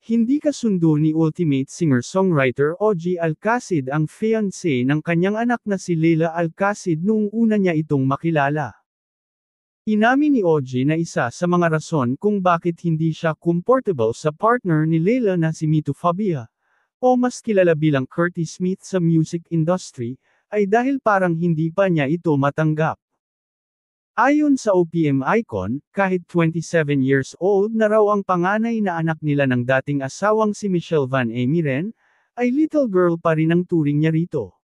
Hindi kasundo ni ultimate singer-songwriter Oji Alcacid ang fiancé ng kanyang anak na si Leila Alcacid noong una niya itong makilala. Inamin ni Oji na isa sa mga rason kung bakit hindi siya comfortable sa partner ni Leila na si Mito Fabia, o mas kilala bilang Curtis Smith sa music industry, ay dahil parang hindi pa niya ito matanggap. Ayon sa OPM icon, kahit 27 years old na raw ang panganay na anak nila ng dating asawang si Michelle Van Emiren, ay little girl pa rin ang turing niya rito.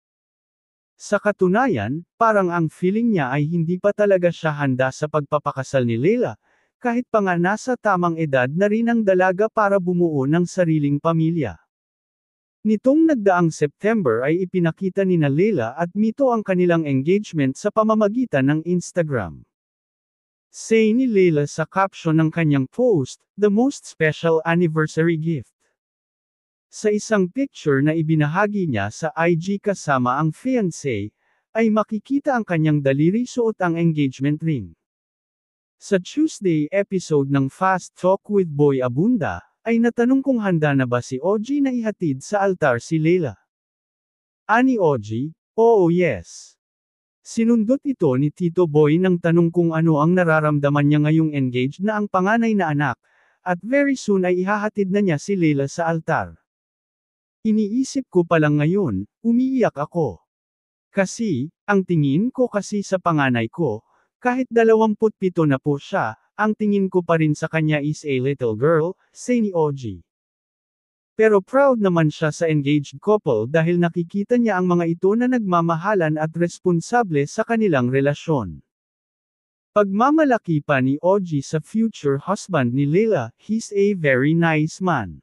Sa katunayan, parang ang feeling niya ay hindi pa talaga siya handa sa pagpapakasal ni Leila, kahit pa nga nasa tamang edad na rin ang dalaga para bumuo ng sariling pamilya. Nitong nagdaang September ay ipinakita ni Leila at Mito ang kanilang engagement sa pamamagitan ng Instagram. Say ni Leila sa caption ng kanyang post, "The most special anniversary gift." Sa isang picture na ibinahagi niya sa IG kasama ang fiancé, ay makikita ang kanyang daliri suot ang engagement ring. Sa Tuesday episode ng Fast Talk with Boy Abunda, ay natanong kung handa na ba si Oji na ihatid sa altar si Leila. Ani Oji, "Oo, yes." Sinundot ito ni Tito Boy ng tanong kung ano ang nararamdaman niya ngayong engaged na ang panganay na anak, at very soon ay ihahatid na niya si Leila sa altar. "Iniisip ko pa lang ngayon, umiiyak ako. Kasi, ang tingin ko kasi sa panganay ko, kahit 27 na po siya, ang tingin ko pa rin sa kanya is a little girl," say ni Oji. Pero proud naman siya sa engaged couple dahil nakikita niya ang mga ito na nagmamahalan at responsable sa kanilang relasyon. Pagmamalaki pa ni Oji sa future husband ni Leila, "He's a very nice man."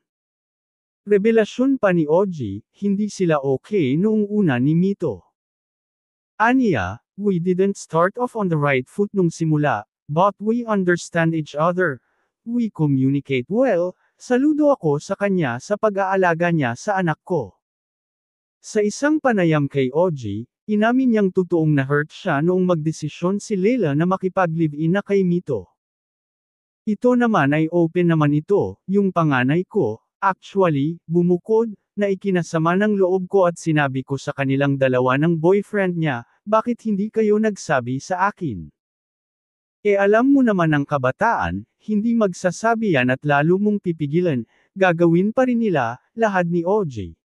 Revelasyon pa ni Oji, hindi sila okay noong una ni Mito. Aniya, "We didn't start off on the right foot nung simula, but we understand each other. We communicate well. Saludo ako sa kanya sa pag-aalaga niya sa anak ko." Sa isang panayam kay Oji, inamin niyang totoong na-hurt siya noong magdesisyon si Leila na makipag-live-in na kay Mito. "Ito naman ay open naman ito, yung panganay ko, actually, bumukod, na ikinasama ng loob ko at sinabi ko sa kanilang dalawa ng boyfriend niya, bakit hindi kayo nagsabi sa akin? Alam mo naman ang kabataan, hindi magsasabi yan at lalo mong pipigilan, gagawin pa rin nila," lahad ni Oji.